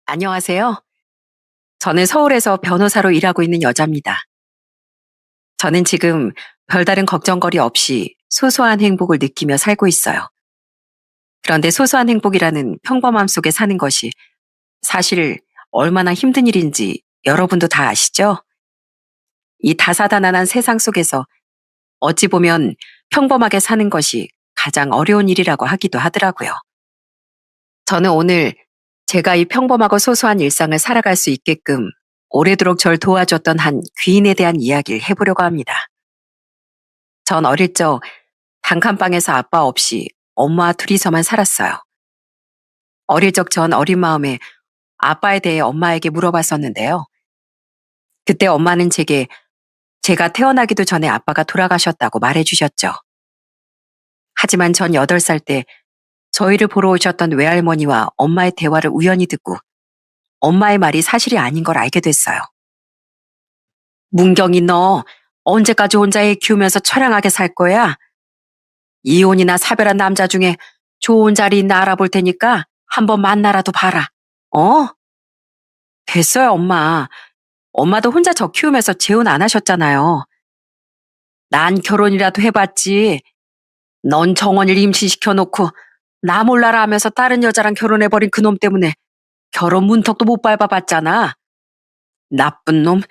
안녕하세요. 저는 서울에서 변호사로 일하고 있는 여자입니다. 저는 지금 별다른 걱정거리 없이 소소한 행복을 느끼며 살고 있어요. 그런데 소소한 행복이라는 평범함 속에 사는 것이 사실 얼마나 힘든 일인지 여러분도 다 아시죠? 이 다사다난한 세상 속에서 어찌 보면 평범하게 사는 것이 가장 어려운 일이라고 하기도 하더라고요. 저는 오늘 제가 이 평범하고 소소한 일상을 살아갈 수 있게끔 오래도록 절 도와줬던 한 귀인에 대한 이야기를 해보려고 합니다. 전 어릴 적 단칸방에서 아빠 없이 엄마와 둘이서만 살았어요. 어릴 적 전 어린 마음에 아빠에 대해 엄마에게 물어봤었는데요. 그때 엄마는 제가 태어나기도 전에 아빠가 돌아가셨다고 말해주셨죠. 하지만 전 8살 때 저희를 보러 오셨던 외할머니와 엄마의 대화를 우연히 듣고 엄마의 말이 사실이 아닌 걸 알게 됐어요. 문경이 너 언제까지 혼자 애 키우면서 처량하게 살 거야? 이혼이나 사별한 남자 중에 좋은 자리 있나 알아볼 테니까 한번 만나라도 봐라. 어? 됐어요, 엄마. 엄마도 혼자 저 키우면서 재혼 안 하셨잖아요. 난 결혼이라도 해봤지. 넌 정원이를 임신시켜놓고 나 몰라라 하면서 다른 여자랑 결혼해버린 그놈 때문에 결혼 문턱도 못 밟아봤잖아. 나쁜 놈.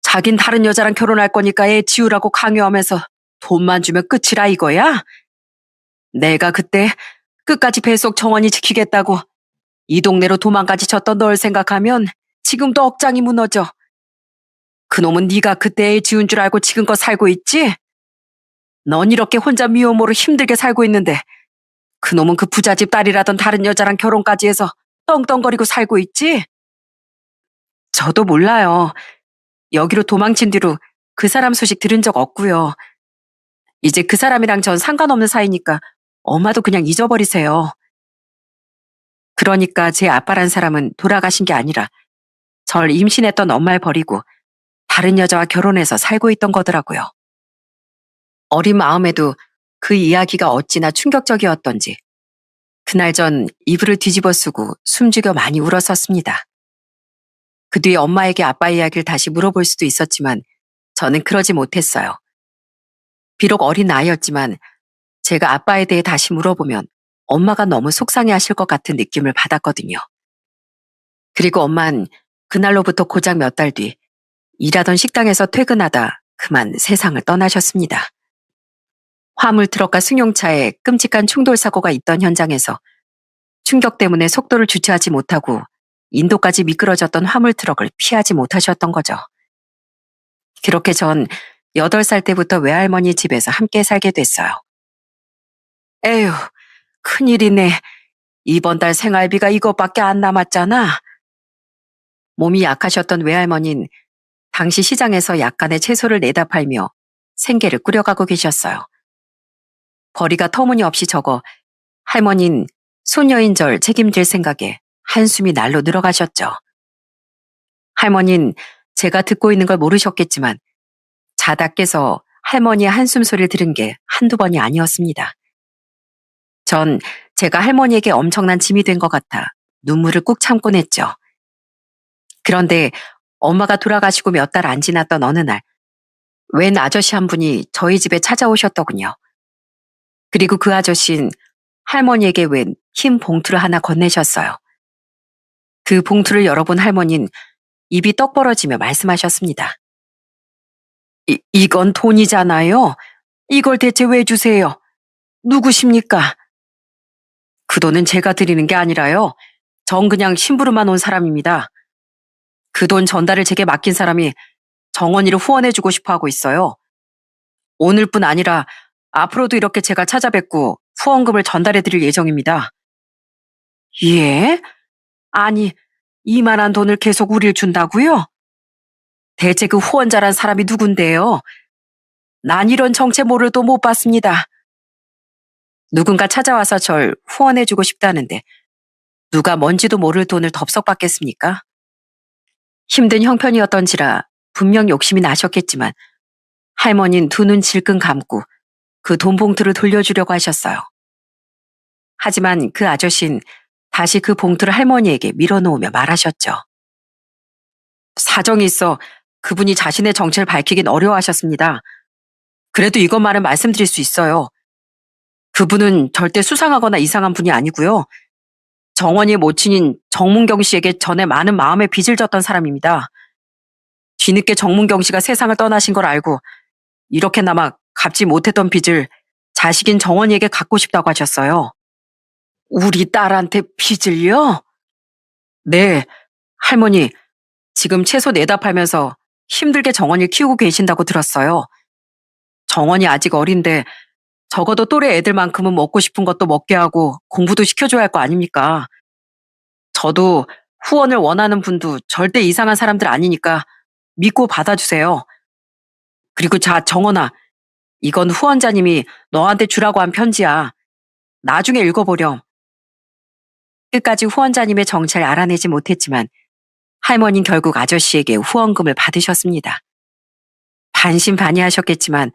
자긴 다른 여자랑 결혼할 거니까 애 지우라고 강요하면서 돈만 주면 끝이라 이거야? 내가 그때 끝까지 뱃속 정원이 지키겠다고 이 동네로 도망가지 쳤던 널 생각하면 지금도 억장이 무너져. 그놈은 네가 그때 애 지운 줄 알고 지금껏 살고 있지? 넌 이렇게 혼자 미혼모로 힘들게 살고 있는데 그놈은 그 부잣집 딸이라던 다른 여자랑 결혼까지 해서 떵떵거리고 살고 있지? 저도 몰라요. 여기로 도망친 뒤로 그 사람 소식 들은 적 없고요. 이제 그 사람이랑 전 상관없는 사이니까 엄마도 그냥 잊어버리세요. 그러니까 제 아빠란 사람은 돌아가신 게 아니라 절 임신했던 엄마를 버리고 다른 여자와 결혼해서 살고 있던 거더라고요. 어린 마음에도 그 이야기가 어찌나 충격적이었던지 그날 전 이불을 뒤집어 쓰고 숨죽여 많이 울었었습니다. 그 뒤에 엄마에게 아빠 이야기를 다시 물어볼 수도 있었지만 저는 그러지 못했어요. 비록 어린 나이였지만 제가 아빠에 대해 다시 물어보면 엄마가 너무 속상해 하실 것 같은 느낌을 받았거든요. 그리고 엄만 그날로부터 고작 몇 달 뒤 일하던 식당에서 퇴근하다 그만 세상을 떠나셨습니다. 화물 트럭과 승용차에 끔찍한 충돌 사고가 있던 현장에서 충격 때문에 속도를 주체하지 못하고 인도까지 미끄러졌던 화물 트럭을 피하지 못하셨던 거죠. 그렇게 전 8살 때부터 외할머니 집에서 함께 살게 됐어요. 에휴, 큰일이네. 이번 달 생활비가 이것밖에 안 남았잖아. 몸이 약하셨던 외할머니는 당시 시장에서 약간의 채소를 내다 팔며 생계를 꾸려가고 계셨어요. 벌이가 터무니없이 적어 할머니는 소녀인절 책임질 생각에 한숨이 날로 늘어가셨죠. 할머니는 제가 듣고 있는 걸 모르셨겠지만 자다 깨서 할머니의 한숨 소리를 들은 게 한두 번이 아니었습니다. 전 제가 할머니에게 엄청난 짐이 된 것 같아 눈물을 꾹 참곤 했죠. 그런데 엄마가 돌아가시고 몇 달 안 지났던 어느 날, 웬 아저씨 한 분이 저희 집에 찾아오셨더군요. 그리고 그 아저씨는 할머니에게 웬 흰 봉투를 하나 건네셨어요. 그 봉투를 열어본 할머니는 입이 떡 벌어지며 말씀하셨습니다. 이건 돈이잖아요. 이걸 대체 왜 주세요? 누구십니까? 그 돈은 제가 드리는 게 아니라요. 전 그냥 심부름만 온 사람입니다. 그 돈 전달을 제게 맡긴 사람이 정원이를 후원해주고 싶어 하고 있어요. 오늘뿐 아니라 앞으로도 이렇게 제가 찾아뵙고 후원금을 전달해드릴 예정입니다. 예? 아니, 이만한 돈을 계속 우릴 준다고요? 대체 그 후원자란 사람이 누군데요? 난 이런 정체 모를도 못 봤습니다. 누군가 찾아와서 절 후원해주고 싶다는데 누가 뭔지도 모를 돈을 덥석 받겠습니까? 힘든 형편이었던지라 분명 욕심이 나셨겠지만 할머니는 두 눈 질끈 감고 그 돈 봉투를 돌려주려고 하셨어요. 하지만 그 아저씨는 다시 그 봉투를 할머니에게 밀어놓으며 말하셨죠. 사정이 있어 그분이 자신의 정체를 밝히긴 어려워하셨습니다. 그래도 이것만은 말씀드릴 수 있어요. 그분은 절대 수상하거나 이상한 분이 아니고요. 정원이의 모친인 정문경 씨에게 전에 많은 마음의 빚을 졌던 사람입니다. 뒤늦게 정문경 씨가 세상을 떠나신 걸 알고 이렇게나마 갚지 못했던 빚을 자식인 정원이에게 갚고 싶다고 하셨어요. 우리 딸한테 빚을요? 네, 할머니, 지금 채소 내다 팔면서 힘들게 정원이를 키우고 계신다고 들었어요. 정원이 아직 어린데 적어도 또래 애들만큼은 먹고 싶은 것도 먹게 하고 공부도 시켜줘야 할 거 아닙니까? 저도 후원을 원하는 분도 절대 이상한 사람들 아니니까 믿고 받아주세요. 그리고 자, 정원아, 이건 후원자님이 너한테 주라고 한 편지야. 나중에 읽어보렴. 끝까지 후원자님의 정체를 알아내지 못했지만 할머니는 결국 아저씨에게 후원금을 받으셨습니다. 반신반의하셨겠지만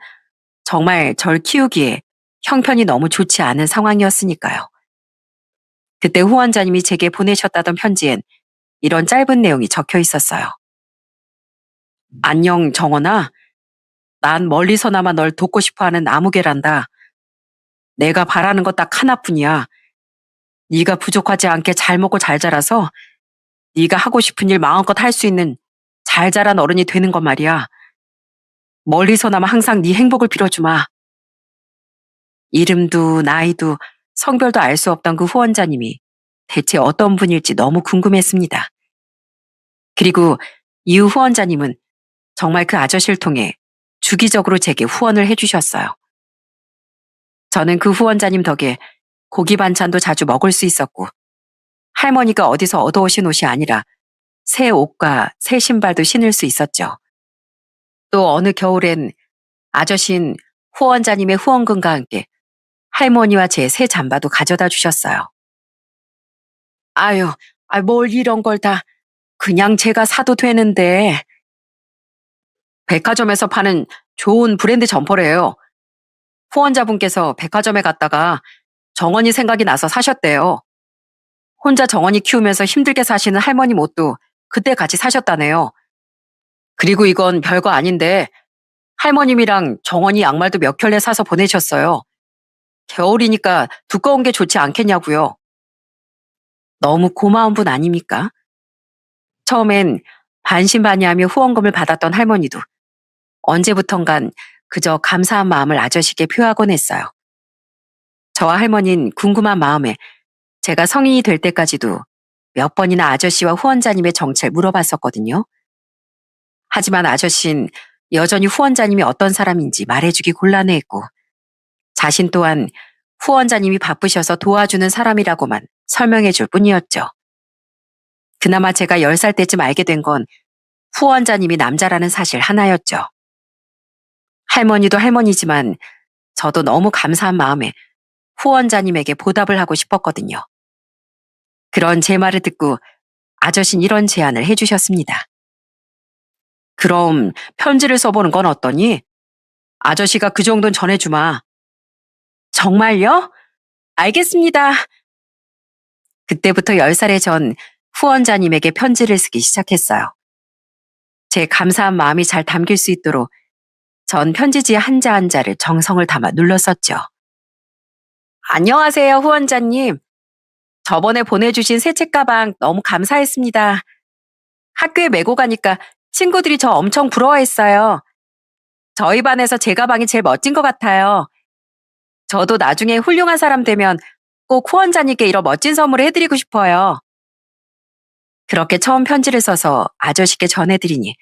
정말 절 키우기에 형편이 너무 좋지 않은 상황이었으니까요. 그때 후원자님이 제게 보내셨다던 편지엔 이런 짧은 내용이 적혀 있었어요. 안녕 정원아. 난 멀리서나마 널 돕고 싶어하는 아무개란다. 내가 바라는 거 딱 하나뿐이야. 네가 부족하지 않게 잘 먹고 잘 자라서 네가 하고 싶은 일 마음껏 할 수 있는 잘 자란 어른이 되는 것 말이야. 멀리서나마 항상 네 행복을 빌어주마. 이름도 나이도 성별도 알 수 없던 그 후원자님이 대체 어떤 분일지 너무 궁금했습니다. 그리고 이후 후원자님은 정말 그 아저씨를 통해 주기적으로 제게 후원을 해주셨어요. 저는 그 후원자님 덕에 고기 반찬도 자주 먹을 수 있었고 할머니가 어디서 얻어오신 옷이 아니라 새 옷과 새 신발도 신을 수 있었죠. 또 어느 겨울엔 아저씨는 후원자님의 후원금과 함께 할머니와 제 새 잠바도 가져다 주셨어요. 아유, 뭘 이런 걸 다 그냥 제가 사도 되는데. 백화점에서 파는 좋은 브랜드 점퍼래요. 후원자분께서 백화점에 갔다가 정원이 생각이 나서 사셨대요. 혼자 정원이 키우면서 힘들게 사시는 할머니 옷도 그때 같이 사셨다네요. 그리고 이건 별거 아닌데 할머님이랑 정원이 양말도 몇 켤레 사서 보내셨어요. 겨울이니까 두꺼운 게 좋지 않겠냐고요. 너무 고마운 분 아닙니까? 처음엔 반신반의하며 후원금을 받았던 할머니도 언제부턴간 그저 감사한 마음을 아저씨께 표하곤 했어요. 저와 할머니는 궁금한 마음에 제가 성인이 될 때까지도 몇 번이나 아저씨와 후원자님의 정체를 물어봤었거든요. 하지만 아저씨는 여전히 후원자님이 어떤 사람인지 말해주기 곤란해했고 자신 또한 후원자님이 바쁘셔서 도와주는 사람이라고만 설명해줄 뿐이었죠. 그나마 제가 10살 때쯤 알게 된 건 후원자님이 남자라는 사실 하나였죠. 할머니도 할머니지만 저도 너무 감사한 마음에 후원자님에게 보답을 하고 싶었거든요. 그런 제 말을 듣고 아저씨는 이런 제안을 해주셨습니다. 그럼 편지를 써보는 건 어떠니? 아저씨가 그 정도는 전해주마. 정말요? 알겠습니다. 그때부터 10살의 전 후원자님에게 편지를 쓰기 시작했어요. 제 감사한 마음이 잘 담길 수 있도록 전 편지지의 한자 한자를 정성을 담아 눌렀었죠. 안녕하세요, 후원자님. 저번에 보내주신 새 책가방 너무 감사했습니다. 학교에 메고 가니까 친구들이 저 엄청 부러워했어요. 저희 반에서 제 가방이 제일 멋진 것 같아요. 저도 나중에 훌륭한 사람 되면 꼭 후원자님께 이런 멋진 선물을 해드리고 싶어요. 그렇게 처음 편지를 써서 아저씨께 전해드리니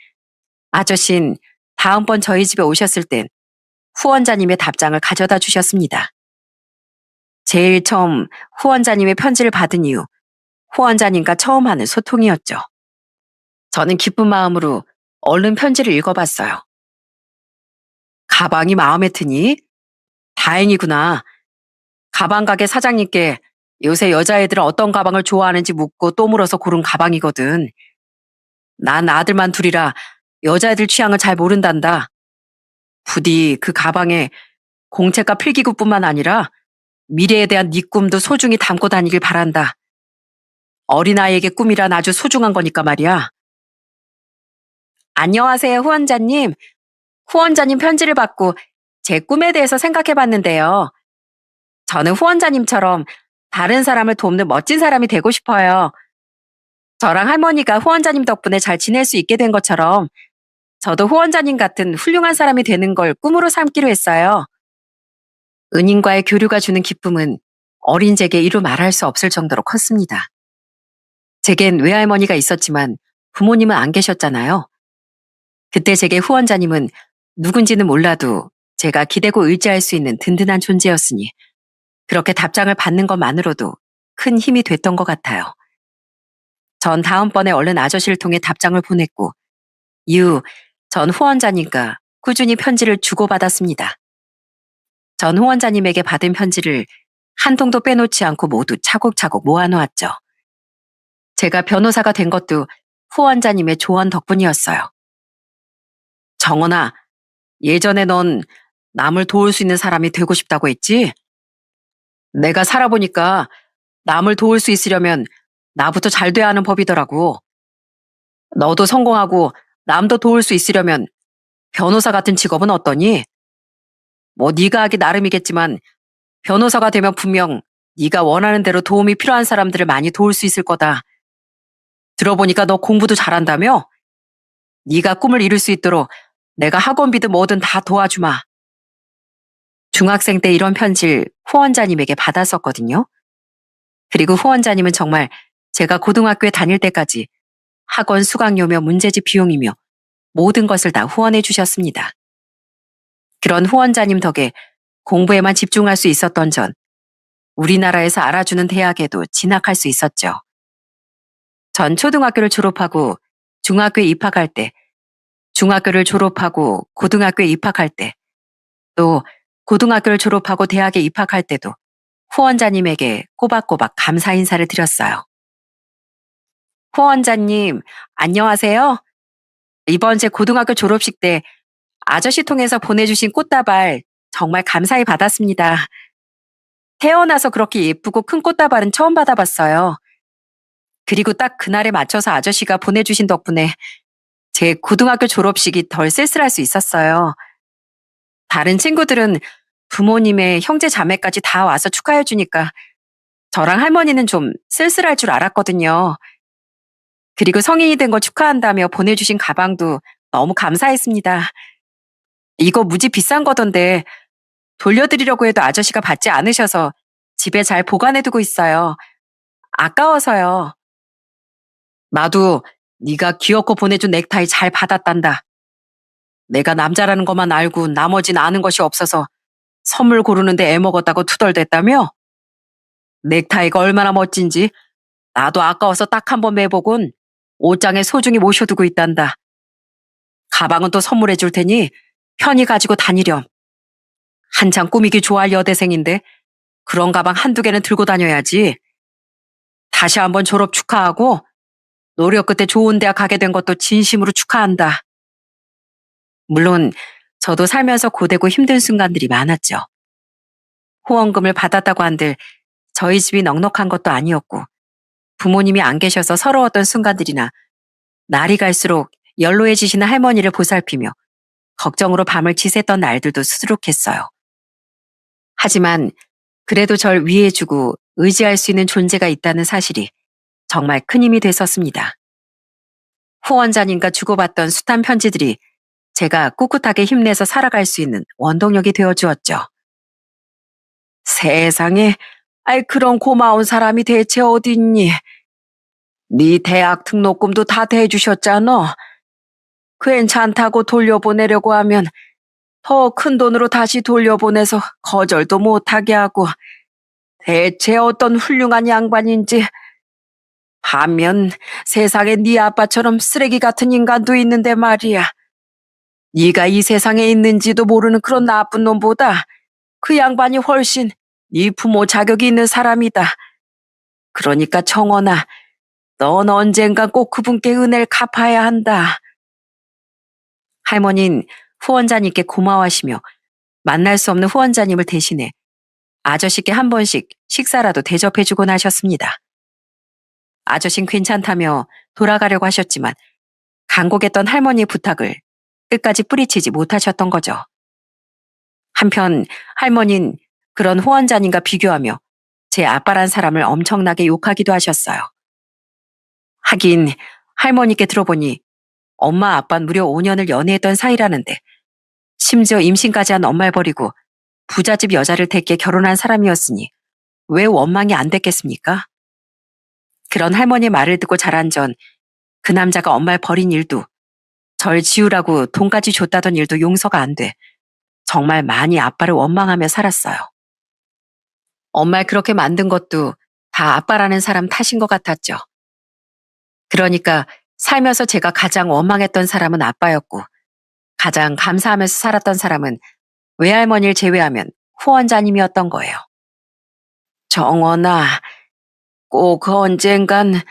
아저씨는 다음번 저희 집에 오셨을 땐 후원자님의 답장을 가져다 주셨습니다. 제일 처음 후원자님의 편지를 받은 이후 후원자님과 처음 하는 소통이었죠. 저는 기쁜 마음으로 얼른 편지를 읽어봤어요. 가방이 마음에 드니? 다행이구나. 가방 가게 사장님께 요새 여자애들은 어떤 가방을 좋아하는지 묻고 또 물어서 고른 가방이거든. 난 아들만 둘이라 여자애들 취향을 잘 모른단다. 부디 그 가방에 공책과 필기구뿐만 아니라 미래에 대한 네 꿈도 소중히 담고 다니길 바란다. 어린아이에게 꿈이란 아주 소중한 거니까 말이야. 안녕하세요, 후원자님. 후원자님 편지를 받고 제 꿈에 대해서 생각해 봤는데요. 저는 후원자님처럼 다른 사람을 돕는 멋진 사람이 되고 싶어요. 저랑 할머니가 후원자님 덕분에 잘 지낼 수 있게 된 것처럼 저도 후원자님 같은 훌륭한 사람이 되는 걸 꿈으로 삼기로 했어요. 은인과의 교류가 주는 기쁨은 어린 제게 이루 말할 수 없을 정도로 컸습니다. 제겐 외할머니가 있었지만 부모님은 안 계셨잖아요. 그때 제게 후원자님은 누군지는 몰라도 제가 기대고 의지할 수 있는 든든한 존재였으니 그렇게 답장을 받는 것만으로도 큰 힘이 됐던 것 같아요. 전 다음번에 얼른 아저씨를 통해 답장을 보냈고 이후 전 후원자님과 꾸준히 편지를 주고받았습니다. 전 후원자님에게 받은 편지를 한 통도 빼놓지 않고 모두 차곡차곡 모아놓았죠. 제가 변호사가 된 것도 후원자님의 조언 덕분이었어요. 정원아, 예전에 넌 남을 도울 수 있는 사람이 되고 싶다고 했지? 내가 살아보니까 남을 도울 수 있으려면 나부터 잘 돼야 하는 법이더라고. 너도 성공하고 남도 도울 수 있으려면 변호사 같은 직업은 어떠니? 뭐 네가 하기 나름이겠지만 변호사가 되면 분명 네가 원하는 대로 도움이 필요한 사람들을 많이 도울 수 있을 거다. 들어보니까 너 공부도 잘한다며? 네가 꿈을 이룰 수 있도록 내가 학원비든 뭐든 다 도와주마. 중학생 때 이런 편지를 후원자님에게 받았었거든요. 그리고 후원자님은 정말 제가 고등학교에 다닐 때까지 학원 수강료며 문제집 비용이며 모든 것을 다 후원해 주셨습니다. 그런 후원자님 덕에 공부에만 집중할 수 있었던 전 우리나라에서 알아주는 대학에도 진학할 수 있었죠. 전 초등학교를 졸업하고 중학교에 입학할 때, 중학교를 졸업하고 고등학교에 입학할 때, 또 고등학교를 졸업하고 대학에 입학할 때도 후원자님에게 꼬박꼬박 감사 인사를 드렸어요. 후원자님, 안녕하세요. 이번 제 고등학교 졸업식 때 아저씨 통해서 보내주신 꽃다발 정말 감사히 받았습니다. 태어나서 그렇게 예쁘고 큰 꽃다발은 처음 받아봤어요. 그리고 딱 그날에 맞춰서 아저씨가 보내주신 덕분에 제 고등학교 졸업식이 덜 쓸쓸할 수 있었어요. 다른 친구들은 부모님의 형제 자매까지 다 와서 축하해주니까 저랑 할머니는 좀 쓸쓸할 줄 알았거든요. 그리고 성인이 된 거 축하한다며 보내주신 가방도 너무 감사했습니다. 이거 무지 비싼 거던데 돌려드리려고 해도 아저씨가 받지 않으셔서 집에 잘 보관해두고 있어요. 아까워서요. 나도 네가 귀엽고 보내준 넥타이 잘 받았단다. 내가 남자라는 것만 알고 나머진 아는 것이 없어서 선물 고르는데 애먹었다고 투덜댔다며? 넥타이가 얼마나 멋진지 나도 아까워서 딱 한 번 매보곤 옷장에 소중히 모셔두고 있단다. 가방은 또 선물해 줄 테니 편히 가지고 다니렴. 한창 꾸미기 좋아할 여대생인데 그런 가방 한두 개는 들고 다녀야지. 다시 한번 졸업 축하하고 노력 끝에 좋은 대학 가게 된 것도 진심으로 축하한다. 물론 저도 살면서 고되고 힘든 순간들이 많았죠. 후원금을 받았다고 한들 저희 집이 넉넉한 것도 아니었고 부모님이 안 계셔서 서러웠던 순간들이나 날이 갈수록 연로해지시는 할머니를 보살피며 걱정으로 밤을 지샜던 날들도 수두룩했어요. 하지만 그래도 절 위해주고 의지할 수 있는 존재가 있다는 사실이 정말 큰 힘이 됐었습니다. 후원자님과 주고받던 숱한 편지들이 제가 꿋꿋하게 힘내서 살아갈 수 있는 원동력이 되어주었죠. 세상에, 아이 그런 고마운 사람이 대체 어딨니? 네 대학 등록금도 다 대주셨잖아. 괜찮다고 돌려보내려고 하면 더 큰 돈으로 다시 돌려보내서 거절도 못하게 하고 대체 어떤 훌륭한 양반인지. 반면 세상에 네 아빠처럼 쓰레기 같은 인간도 있는데 말이야. 네가 이 세상에 있는지도 모르는 그런 나쁜 놈보다 그 양반이 훨씬 네 부모 자격이 있는 사람이다. 그러니까 정원아, 넌 언젠간 꼭 그분께 은혜를 갚아야 한다. 할머니는 후원자님께 고마워하시며 만날 수 없는 후원자님을 대신해 아저씨께 한 번씩 식사라도 대접해주곤 하셨습니다. 아저씨는 괜찮다며 돌아가려고 하셨지만 간곡했던 할머니의 부탁을 끝까지 뿌리치지 못하셨던 거죠. 한편 할머니는 그런 후원자님과 비교하며 제 아빠란 사람을 엄청나게 욕하기도 하셨어요. 하긴 할머니께 들어보니 엄마 아빠는 무려 5년을 연애했던 사이라는데 심지어 임신까지 한 엄마를 버리고 부잣집 여자를 댁에 결혼한 사람이었으니 왜 원망이 안 됐겠습니까? 그런 할머니의 말을 듣고 자란 전 그 남자가 엄마를 버린 일도 절 지우라고 돈까지 줬다던 일도 용서가 안 돼 정말 많이 아빠를 원망하며 살았어요. 엄마를 그렇게 만든 것도 다 아빠라는 사람 탓인 것 같았죠. 그러니까 살면서 제가 가장 원망했던 사람은 아빠였고 가장 감사하면서 살았던 사람은 외할머니를 제외하면 후원자님이었던 거예요. 정원아, 꼭 언젠간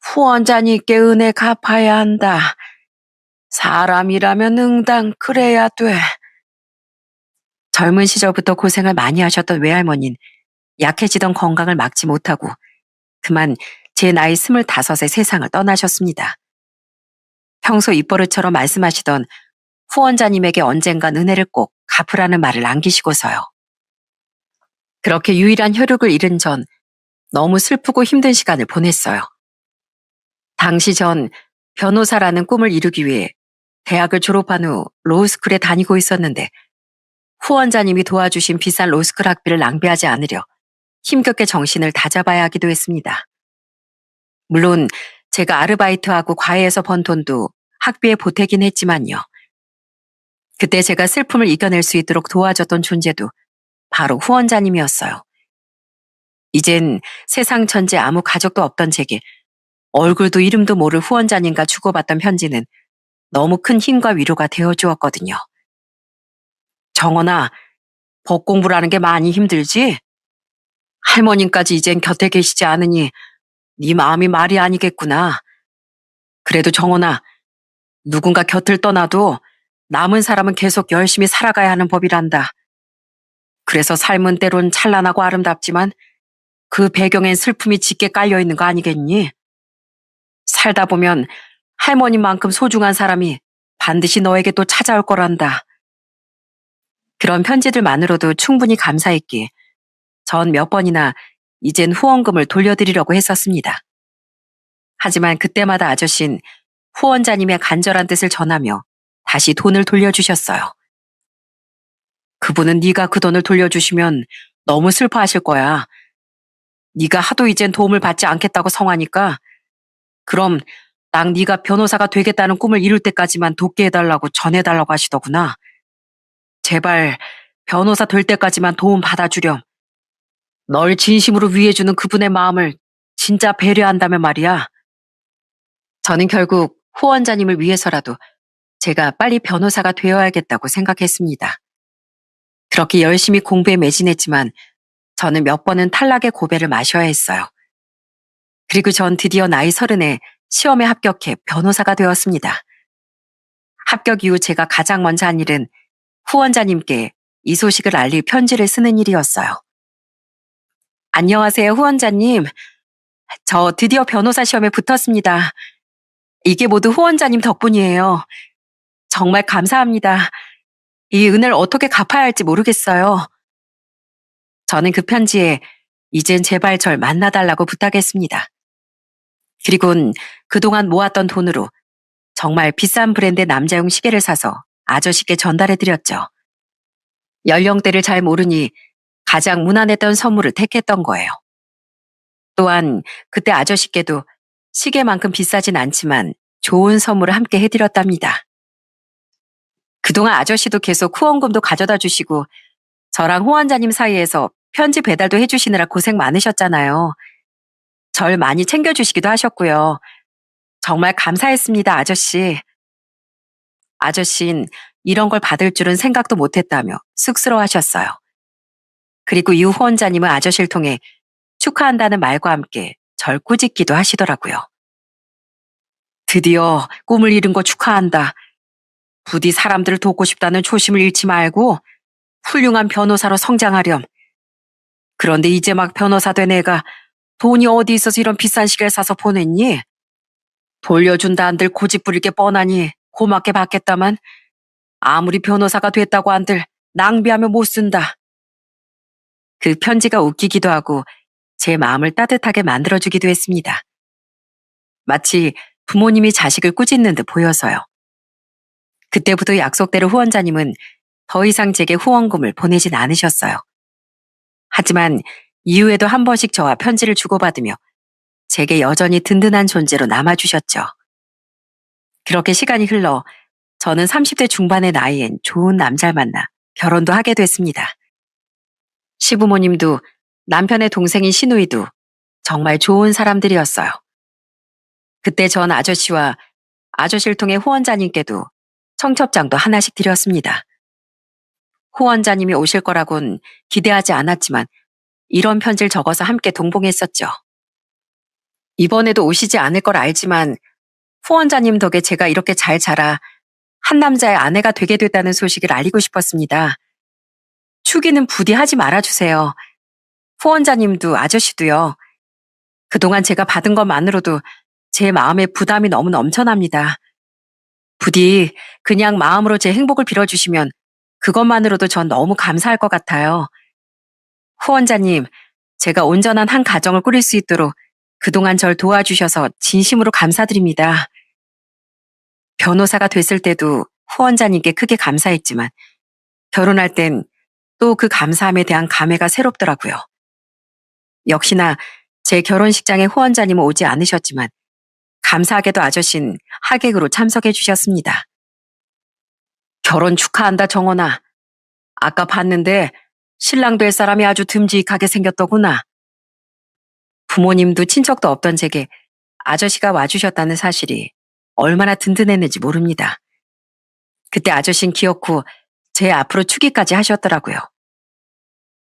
후원자님께 은혜 갚아야 한다. 사람이라면 응당 그래야 돼. 젊은 시절부터 고생을 많이 하셨던 외할머니는 약해지던 건강을 막지 못하고 그만 제 나이 25에 세상을 떠나셨습니다. 평소 입버릇처럼 말씀하시던 후원자님에게 언젠간 은혜를 꼭 갚으라는 말을 남기시고서요. 그렇게 유일한 혈육을 잃은 전 너무 슬프고 힘든 시간을 보냈어요. 당시 전 변호사라는 꿈을 이루기 위해 대학을 졸업한 후 로스쿨에 다니고 있었는데 후원자님이 도와주신 비싼 로스쿨 학비를 낭비하지 않으려 힘겹게 정신을 다잡아야 하기도 했습니다. 물론 제가 아르바이트하고 과외에서 번 돈도 학비에 보태긴 했지만요. 그때 제가 슬픔을 이겨낼 수 있도록 도와줬던 존재도 바로 후원자님이었어요. 이젠 세상 전체 아무 가족도 없던 제게 얼굴도 이름도 모를 후원자님과 주고받던 편지는 너무 큰 힘과 위로가 되어주었거든요. 정원아, 법 공부라는 게 많이 힘들지? 할머님까지 이젠 곁에 계시지 않으니 네 마음이 말이 아니겠구나. 그래도 정원아, 누군가 곁을 떠나도 남은 사람은 계속 열심히 살아가야 하는 법이란다. 그래서 삶은 때론 찬란하고 아름답지만 그 배경엔 슬픔이 짙게 깔려있는 거 아니겠니? 살다 보면 할머니만큼 소중한 사람이 반드시 너에게 또 찾아올 거란다. 그런 편지들만으로도 충분히 감사했기에 전 몇 번이나 이젠 후원금을 돌려드리려고 했었습니다. 하지만 그때마다 아저씨는 후원자님의 간절한 뜻을 전하며 다시 돈을 돌려주셨어요. 그분은 네가 그 돈을 돌려주시면 너무 슬퍼하실 거야. 네가 하도 이젠 도움을 받지 않겠다고 성하니까 그럼 난 네가 변호사가 되겠다는 꿈을 이룰 때까지만 돕게 해달라고 전해달라고 하시더구나. 제발 변호사 될 때까지만 도움 받아주렴. 널 진심으로 위해주는 그분의 마음을 진짜 배려한다면 말이야. 저는 결국 후원자님을 위해서라도 제가 빨리 변호사가 되어야겠다고 생각했습니다. 그렇게 열심히 공부에 매진했지만 저는 몇 번은 탈락의 고배를 마셔야 했어요. 그리고 전 드디어 나이 30에 시험에 합격해 변호사가 되었습니다. 합격 이후 제가 가장 먼저 한 일은 후원자님께 이 소식을 알릴 편지를 쓰는 일이었어요. 안녕하세요, 후원자님. 저 드디어 변호사 시험에 붙었습니다. 이게 모두 후원자님 덕분이에요. 정말 감사합니다. 이 은혜를 어떻게 갚아야 할지 모르겠어요. 저는 그 편지에 이젠 제발 절 만나달라고 부탁했습니다. 그리고는 그동안 모았던 돈으로 정말 비싼 브랜드의 남자용 시계를 사서 아저씨께 전달해드렸죠. 연령대를 잘 모르니 가장 무난했던 선물을 택했던 거예요. 또한 그때 아저씨께도 시계만큼 비싸진 않지만 좋은 선물을 함께 해드렸답니다. 그동안 아저씨도 계속 후원금도 가져다 주시고 저랑 후원자님 사이에서 편지 배달도 해주시느라 고생 많으셨잖아요. 절 많이 챙겨주시기도 하셨고요. 정말 감사했습니다, 아저씨. 아저씨는 이런 걸 받을 줄은 생각도 못했다며 쑥스러워하셨어요. 그리고 이후 후원자님은 아저씨를 통해 축하한다는 말과 함께 절 꾸짖기도 하시더라고요. 드디어 꿈을 이룬 거 축하한다. 부디 사람들을 돕고 싶다는 초심을 잃지 말고 훌륭한 변호사로 성장하렴. 그런데 이제 막 변호사 된 애가 돈이 어디 있어서 이런 비싼 시계를 사서 보냈니? 돌려준다 한들 고집 부릴 게 뻔하니 고맙게 받겠다만 아무리 변호사가 됐다고 한들 낭비하면 못 쓴다. 그 편지가 웃기기도 하고 제 마음을 따뜻하게 만들어주기도 했습니다. 마치 부모님이 자식을 꾸짖는 듯 보여서요. 그때부터 약속대로 후원자님은 더 이상 제게 후원금을 보내진 않으셨어요. 하지만 이후에도 한 번씩 저와 편지를 주고받으며 제게 여전히 든든한 존재로 남아주셨죠. 그렇게 시간이 흘러 저는 30대 중반의 나이엔 좋은 남자를 만나 결혼도 하게 됐습니다. 시부모님도 남편의 동생인 시누이도 정말 좋은 사람들이었어요. 그때 전 아저씨와 아저씨를 통해 후원자님께도 청첩장도 하나씩 드렸습니다. 후원자님이 오실 거라곤 기대하지 않았지만 이런 편지를 적어서 함께 동봉했었죠. 이번에도 오시지 않을 걸 알지만 후원자님 덕에 제가 이렇게 잘 자라 한 남자의 아내가 되게 됐다는 소식을 알리고 싶었습니다. 축의는 부디 하지 말아주세요. 후원자님도 아저씨도요. 그동안 제가 받은 것만으로도 제 마음에 부담이 너무 넘쳐납니다. 부디 그냥 마음으로 제 행복을 빌어주시면 그것만으로도 전 너무 감사할 것 같아요. 후원자님, 제가 온전한 한 가정을 꾸릴 수 있도록 그동안 절 도와주셔서 진심으로 감사드립니다. 변호사가 됐을 때도 후원자님께 크게 감사했지만 결혼할 땐 또 그 감사함에 대한 감회가 새롭더라고요. 역시나 제 결혼식장에 후원자님은 오지 않으셨지만 감사하게도 아저씨는 하객으로 참석해 주셨습니다. 결혼 축하한다 정원아. 아까 봤는데 신랑 될 사람이 아주 듬직하게 생겼더구나. 부모님도 친척도 없던 제게 아저씨가 와주셨다는 사실이 얼마나 든든했는지 모릅니다. 그때 아저씨는 기어코 제 앞으로 축의까지 하셨더라고요.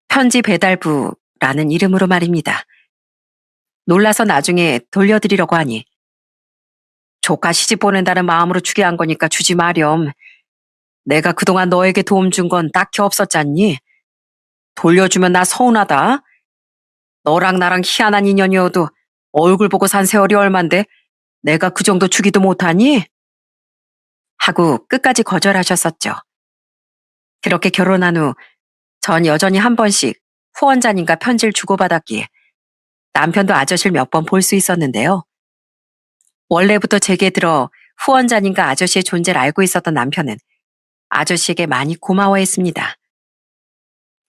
편지 배달부라는 이름으로 말입니다. 놀라서 나중에 돌려드리려고 하니 조카 시집 보낸다는 마음으로 축의한 거니까 주지 마렴. 내가 그동안 너에게 도움 준 건 딱히 없었잖니. 돌려주면 나 서운하다. 너랑 나랑 희한한 인연이어도 얼굴 보고 산 세월이 얼만데 내가 그 정도 주기도 못하니? 하고 끝까지 거절하셨었죠. 그렇게 결혼한 후 전 여전히 한 번씩 후원자님과 편지를 주고받았기에 남편도 아저씨를 몇 번 볼 수 있었는데요. 원래부터 제게 들어 후원자님과 아저씨의 존재를 알고 있었던 남편은 아저씨에게 많이 고마워했습니다.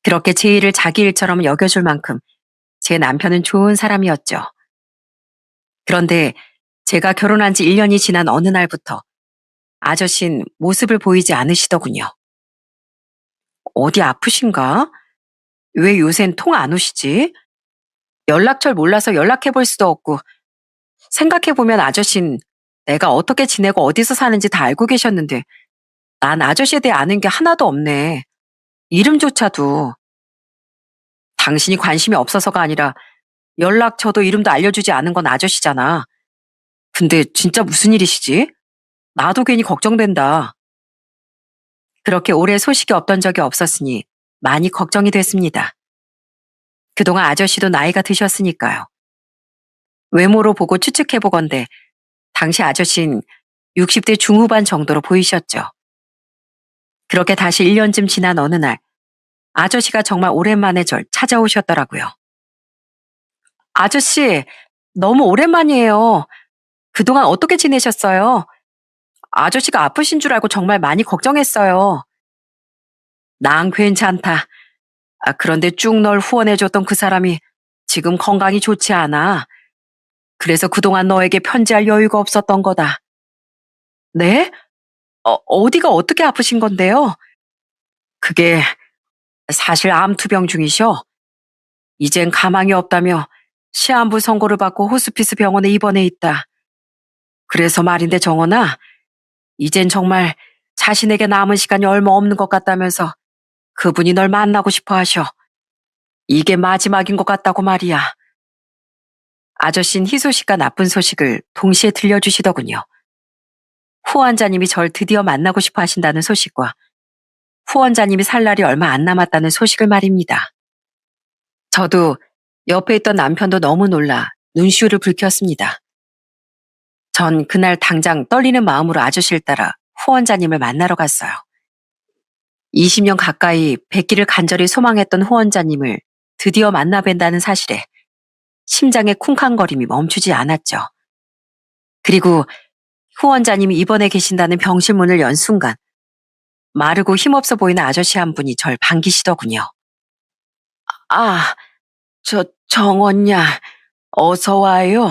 그렇게 제 일을 자기 일처럼 여겨줄 만큼 제 남편은 좋은 사람이었죠. 그런데 제가 결혼한 지 1년이 지난 어느 날부터 아저씨는 모습을 보이지 않으시더군요. 어디 아프신가? 왜 요샌 통 안 오시지? 연락처를 몰라서 연락해 볼 수도 없고 생각해보면 아저씨는 내가 어떻게 지내고 어디서 사는지 다 알고 계셨는데 난 아저씨에 대해 아는 게 하나도 없네. 이름조차도. 당신이 관심이 없어서가 아니라 연락처도 이름도 알려주지 않은 건 아저씨잖아. 근데 진짜 무슨 일이시지? 나도 괜히 걱정된다. 그렇게 오래 소식이 없던 적이 없었으니 많이 걱정이 됐습니다. 그동안 아저씨도 나이가 드셨으니까요. 외모로 보고 추측해보건대 당시 아저씨는 60대 중후반 정도로 보이셨죠. 그렇게 다시 1년쯤 지난 어느 날 아저씨가 정말 오랜만에 절 찾아오셨더라고요. 아저씨, 너무 오랜만이에요. 그동안 어떻게 지내셨어요? 아저씨가 아프신 줄 알고 정말 많이 걱정했어요. 난 괜찮다. 그런데 쭉 널 후원해줬던 그 사람이 지금 건강이 좋지 않아. 그래서 그동안 너에게 편지할 여유가 없었던 거다. 네? 어디가 어떻게 아프신 건데요? 그게 사실 암투병 중이셔. 이젠 가망이 없다며 시한부 선고를 받고 호스피스 병원에 입원해 있다. 그래서 말인데 정원아, 이젠 정말 자신에게 남은 시간이 얼마 없는 것 같다면서 그분이 널 만나고 싶어 하셔. 이게 마지막인 것 같다고 말이야. 아저씨는 희소식과 나쁜 소식을 동시에 들려주시더군요. 후원자님이 절 드디어 만나고 싶어 하신다는 소식과 후원자님이 살 날이 얼마 안 남았다는 소식을 말입니다. 저도 옆에 있던 남편도 너무 놀라 눈시울을 붉혔습니다. 전 그날 당장 떨리는 마음으로 아저씨를 따라 후원자님을 만나러 갔어요. 20년 가까이 뵙기를 간절히 소망했던 후원자님을 드디어 만나 뵌다는 사실에 심장의 쿵쾅거림이 멈추지 않았죠. 그리고 후원자님이 입원해 계신다는 병실 문을 연 순간 마르고 힘없어 보이는 아저씨 한 분이 절 반기시더군요. 아, 정원냐, 어서 와요.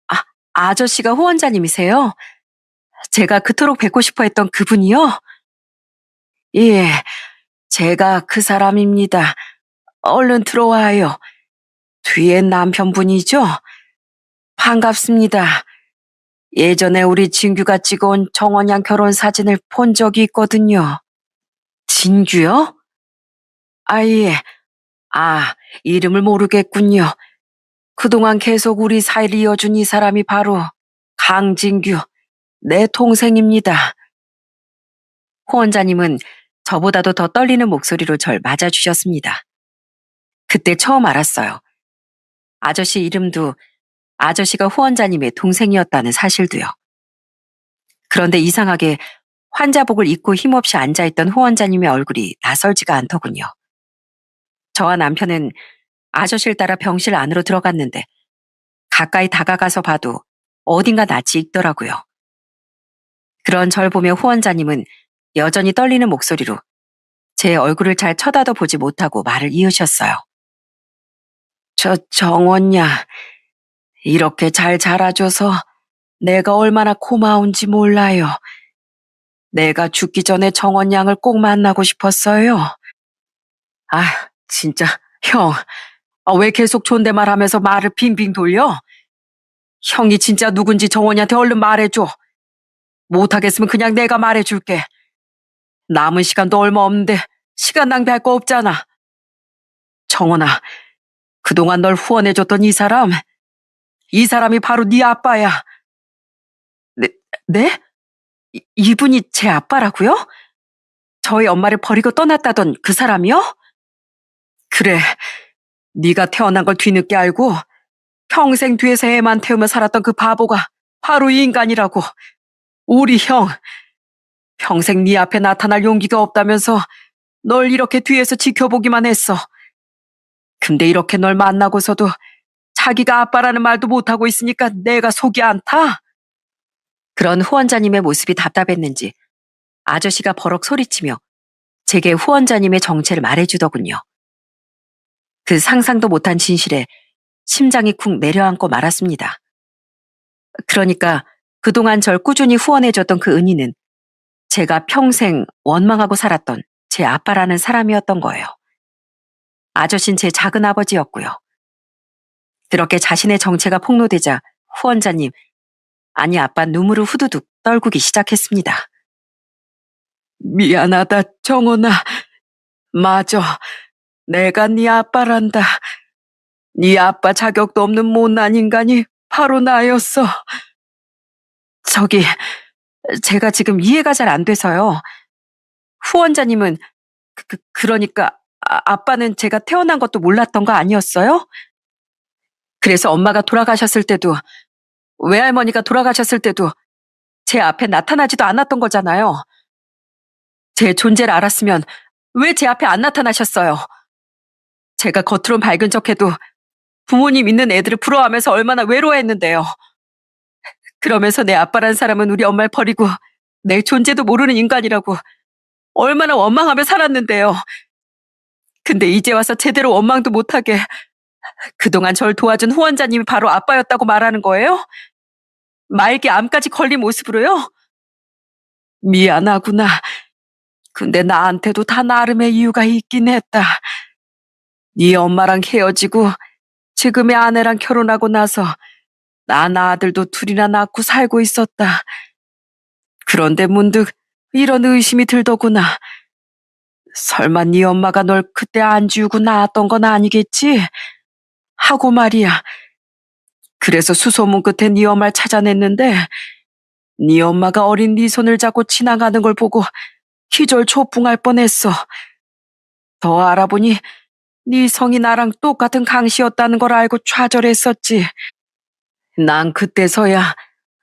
아, 아저씨가 후원자님이세요? 제가 그토록 뵙고 싶어 했던 그분이요? 예, 제가 그 사람입니다. 얼른 들어와요. 뒤엔 남편분이죠? 반갑습니다. 예전에 우리 진규가 찍어온 정원양 결혼 사진을 본 적이 있거든요. 진규요? 아, 예. 아, 이름을 모르겠군요. 그동안 계속 우리 사이를 이어준 이 사람이 바로 강진규, 내 동생입니다. 후원자님은 저보다도 더 떨리는 목소리로 절 맞아주셨습니다. 그때 처음 알았어요. 아저씨 이름도 아저씨가 후원자님의 동생이었다는 사실도요. 그런데 이상하게 환자복을 입고 힘없이 앉아있던 후원자님의 얼굴이 낯설지가 않더군요. 저와 남편은 아저씨를 따라 병실 안으로 들어갔는데 가까이 다가가서 봐도 어딘가 낯이 익더라고요. 그런 절 보며 후원자님은 여전히 떨리는 목소리로 제 얼굴을 잘 쳐다도 보지 못하고 말을 이으셨어요. 정원야, 이렇게 잘 자라줘서 내가 얼마나 고마운지 몰라요. 내가 죽기 전에 정원 양을 꼭 만나고 싶었어요. 아, 진짜, 형. 왜 계속 존댓말 하면서 말을 빙빙 돌려? 형이 진짜 누군지 정원이한테 얼른 말해줘. 못하겠으면 그냥 내가 말해줄게. 남은 시간도 얼마 없는데 시간 낭비할 거 없잖아. 정원아, 그동안 널 후원해줬던 이 사람이 바로 네 아빠야. 네? 이분이 제 아빠라고요? 저희 엄마를 버리고 떠났다던 그 사람이요? 그래, 네가 태어난 걸 뒤늦게 알고 평생 뒤에서 애만 태우며 살았던 그 바보가 바로 이 인간이라고. 우리 형, 평생 네 앞에 나타날 용기가 없다면서 널 이렇게 뒤에서 지켜보기만 했어. 근데 이렇게 널 만나고서도 자기가 아빠라는 말도 못하고 있으니까 내가 속이 안 타? 그런 후원자님의 모습이 답답했는지 아저씨가 버럭 소리치며 제게 후원자님의 정체를 말해주더군요. 그 상상도 못한 진실에 심장이 쿵 내려앉고 말았습니다. 그러니까 그동안 절 꾸준히 후원해줬던 그 은인은 제가 평생 원망하고 살았던 제 아빠라는 사람이었던 거예요. 아저씨는 제 작은 아버지였고요. 그렇게 자신의 정체가 폭로되자 후원자님, 아니 아빠 눈물을 후두둑 떨구기 시작했습니다. 미안하다, 정원아. 맞아. 내가 네 아빠란다. 네 아빠 자격도 없는 못난 인간이 바로 나였어. 제가 지금 이해가 잘 안 돼서요. 후원자님은 그러니까 아빠는 제가 태어난 것도 몰랐던 거 아니었어요? 그래서 엄마가 돌아가셨을 때도 외할머니가 돌아가셨을 때도 제 앞에 나타나지도 않았던 거잖아요. 제 존재를 알았으면 왜 제 앞에 안 나타나셨어요? 제가 겉으론 밝은 척해도 부모님 있는 애들을 부러워하면서 얼마나 외로워했는데요. 그러면서 내 아빠란 사람은 우리 엄마를 버리고 내 존재도 모르는 인간이라고 얼마나 원망하며 살았는데요. 근데 이제 와서 제대로 원망도 못하게 그동안 절 도와준 후원자님이 바로 아빠였다고 말하는 거예요? 말기 암까지 걸린 모습으로요? 미안하구나. 근데 나한테도 다 나름의 이유가 있긴 했다. 네 엄마랑 헤어지고 지금의 아내랑 결혼하고 나서 난 아들도 둘이나 낳고 살고 있었다. 그런데 문득 이런 의심이 들더구나. 설마 네 엄마가 널 그때 안 지우고 낳았던 건 아니겠지? 하고 말이야. 그래서 수소문 끝에 네 엄마를 찾아냈는데 네 엄마가 어린 네 손을 잡고 지나가는 걸 보고 기절초풍할 뻔했어. 더 알아보니 네 성이 나랑 똑같은 강씨였다는 걸 알고 좌절했었지. 난 그때서야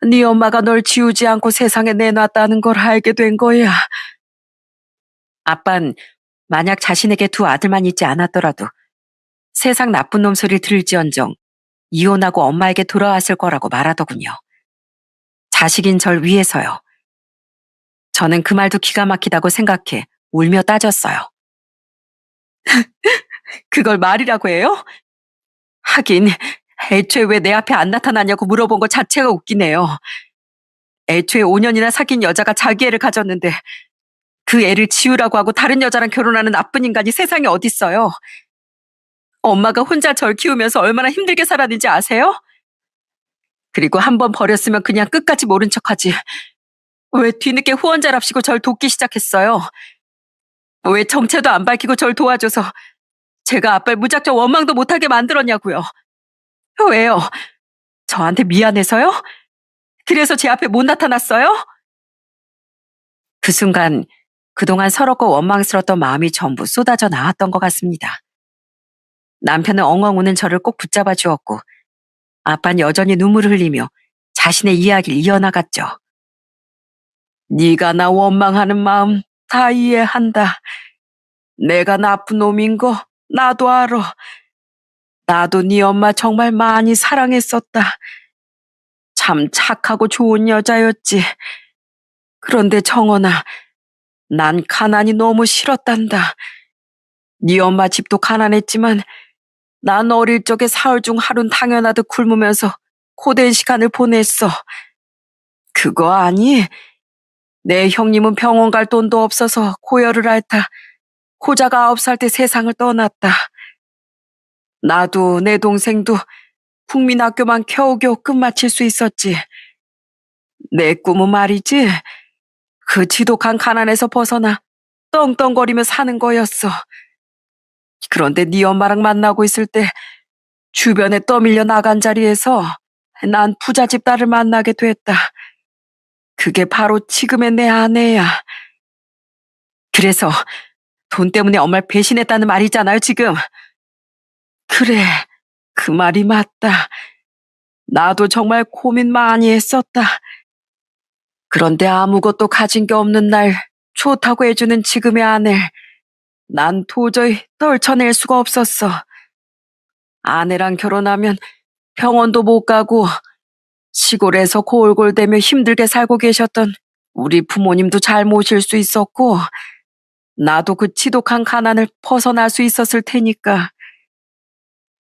네 엄마가 널 지우지 않고 세상에 내놨다는 걸 알게 된 거야. 아빤 만약 자신에게 두 아들만 있지 않았더라도 세상 나쁜 놈 소리를 들을지언정 이혼하고 엄마에게 돌아왔을 거라고 말하더군요. 자식인 절 위해서요. 저는 그 말도 기가 막히다고 생각해 울며 따졌어요. 그걸 말이라고 해요? 하긴 애초에 왜 내 앞에 안 나타나냐고 물어본 것 자체가 웃기네요. 애초에 5년이나 사귄 여자가 자기 애를 가졌는데 그 애를 지우라고 하고 다른 여자랑 결혼하는 나쁜 인간이 세상에 어딨어요. 엄마가 혼자 절 키우면서 얼마나 힘들게 살았는지 아세요? 그리고 한 번 버렸으면 그냥 끝까지 모른 척하지. 왜 뒤늦게 후원자랍시고 절 돕기 시작했어요? 왜 정체도 안 밝히고 절 도와줘서 제가 아빠를 무작정 원망도 못하게 만들었냐고요. 왜요? 저한테 미안해서요? 그래서 제 앞에 못 나타났어요? 그 순간 그동안 서럽고 원망스러웠던 마음이 전부 쏟아져 나왔던 것 같습니다. 남편은 엉엉 우는 저를 꼭 붙잡아 주었고 아빠는 여전히 눈물을 흘리며 자신의 이야기를 이어나갔죠. 네가 나 원망하는 마음 다 이해한다. 내가 나쁜 놈인 거 나도 알아. 나도 네 엄마 정말 많이 사랑했었다. 참 착하고 좋은 여자였지. 그런데 정원아, 난 가난이 너무 싫었단다. 네 엄마 집도 가난했지만 난 어릴 적에 사흘 중 하루는 당연하듯 굶으면서 고된 시간을 보냈어. 그거 아니? 내 형님은 병원 갈 돈도 없어서 고열을 앓다 고자가 9살 때 세상을 떠났다. 나도 내 동생도 국민학교만 겨우겨우 끝마칠 수 있었지. 내 꿈은 말이지. 그 지독한 가난에서 벗어나 떵떵거리며 사는 거였어. 그런데 네 엄마랑 만나고 있을 때 주변에 떠밀려 나간 자리에서 난 부잣집 딸을 만나게 됐다. 그게 바로 지금의 내 아내야. 그래서 돈 때문에 엄마를 배신했다는 말이잖아요, 지금. 그래, 그 말이 맞다. 나도 정말 고민 많이 했었다. 그런데 아무것도 가진 게 없는 날 좋다고 해주는 지금의 아내, 난 도저히 떨쳐낼 수가 없었어. 아내랑 결혼하면 병원도 못 가고 시골에서 골골대며 힘들게 살고 계셨던 우리 부모님도 잘 모실 수 있었고 나도 그 지독한 가난을 벗어날 수 있었을 테니까.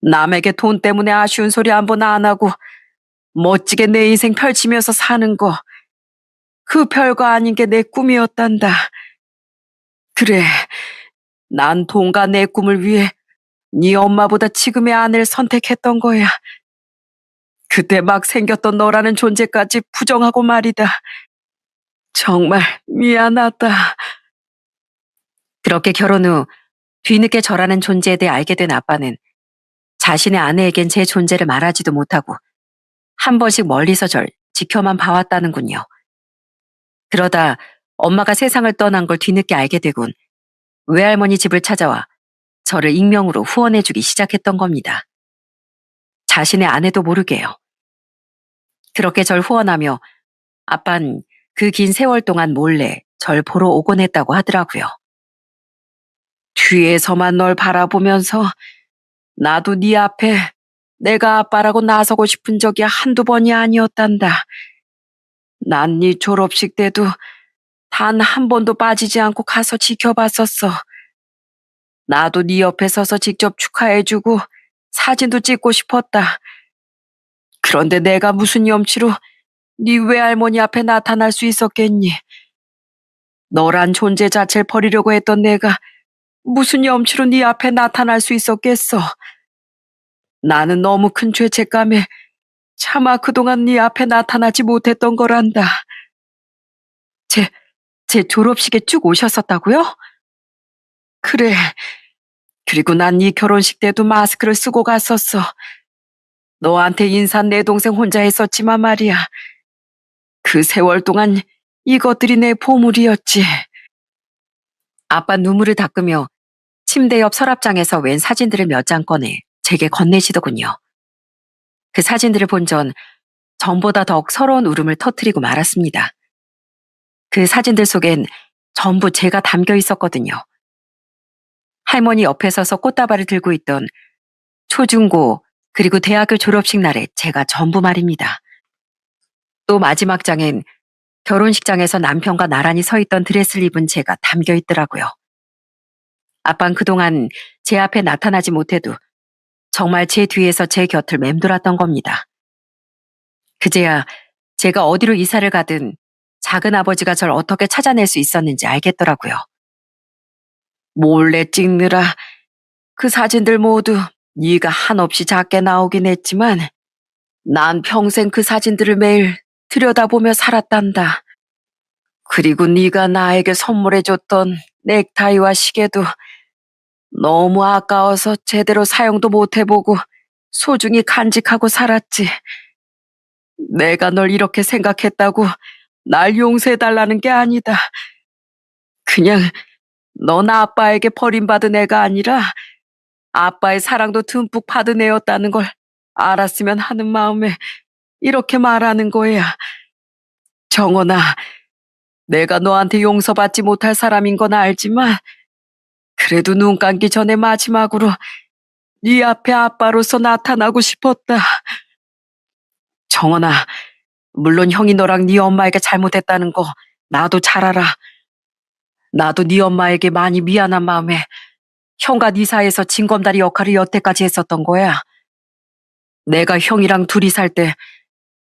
남에게 돈 때문에 아쉬운 소리 한 번 안 하고 멋지게 내 인생 펼치면서 사는 거, 그 별거 아닌 게 내 꿈이었단다. 그래, 난 돈과 내 꿈을 위해 네 엄마보다 지금의 아내를 선택했던 거야. 그때 막 생겼던 너라는 존재까지 부정하고 말이다. 정말 미안하다. 그렇게 결혼 후 뒤늦게 저라는 존재에 대해 알게 된 아빠는 자신의 아내에겐 제 존재를 말하지도 못하고 한 번씩 멀리서 절 지켜만 봐왔다는군요. 그러다 엄마가 세상을 떠난 걸 뒤늦게 알게 되곤 외할머니 집을 찾아와 저를 익명으로 후원해주기 시작했던 겁니다. 자신의 아내도 모르게요. 그렇게 절 후원하며 아빤 그 긴 세월 동안 몰래 절 보러 오곤 했다고 하더라고요. 뒤에서만 널 바라보면서 나도 네 앞에 내가 아빠라고 나서고 싶은 적이 한두 번이 아니었단다. 난 네 졸업식 때도 단 한 번도 빠지지 않고 가서 지켜봤었어. 나도 네 옆에 서서 직접 축하해주고 사진도 찍고 싶었다. 그런데 내가 무슨 염치로 네 외할머니 앞에 나타날 수 있었겠니? 너란 존재 자체를 버리려고 했던 내가 무슨 염치로 네 앞에 나타날 수 있었겠어? 나는 너무 큰 죄책감에 차마 그동안 네 앞에 나타나지 못했던 거란다. 제 졸업식에 쭉 오셨었다고요? 그래. 그리고 난 네 결혼식 때도 마스크를 쓰고 갔었어. 너한테 인사는 내 동생 혼자 했었지만 말이야. 그 세월 동안 이것들이 내 보물이었지. 아빠 눈물을 닦으며 침대 옆 서랍장에서 웬 사진들을 몇 장 꺼내 제게 건네시더군요. 그 사진들을 본 전 전보다 더욱 서러운 울음을 터뜨리고 말았습니다. 그 사진들 속엔 전부 제가 담겨 있었거든요. 할머니 옆에 서서 꽃다발을 들고 있던 초중고 그리고 대학교 졸업식 날에 제가 전부 말입니다. 또 마지막 장엔 결혼식장에서 남편과 나란히 서 있던 드레스를 입은 제가 담겨 있더라고요. 아빤 그동안 제 앞에 나타나지 못해도 정말 제 뒤에서 제 곁을 맴돌았던 겁니다. 그제야 제가 어디로 이사를 가든 작은 아버지가 절 어떻게 찾아낼 수 있었는지 알겠더라고요. 몰래 찍느라 그 사진들 모두 네가 한없이 작게 나오긴 했지만 난 평생 그 사진들을 매일 들여다보며 살았단다. 그리고 네가 나에게 선물해줬던 넥타이와 시계도 너무 아까워서 제대로 사용도 못 해보고 소중히 간직하고 살았지. 내가 널 이렇게 생각했다고 날 용서해달라는 게 아니다. 그냥 넌 아빠에게 버림받은 애가 아니라 아빠의 사랑도 듬뿍 받은 애였다는 걸 알았으면 하는 마음에 이렇게 말하는 거야. 정원아, 내가 너한테 용서받지 못할 사람인 건 알지만 그래도 눈 감기 전에 마지막으로 네 앞에 아빠로서 나타나고 싶었다. 정원아, 물론 형이 너랑 네 엄마에게 잘못했다는 거 나도 잘 알아. 나도 네 엄마에게 많이 미안한 마음에 형과 네 사이에서 징검다리 역할을 여태까지 했었던 거야. 내가 형이랑 둘이 살 때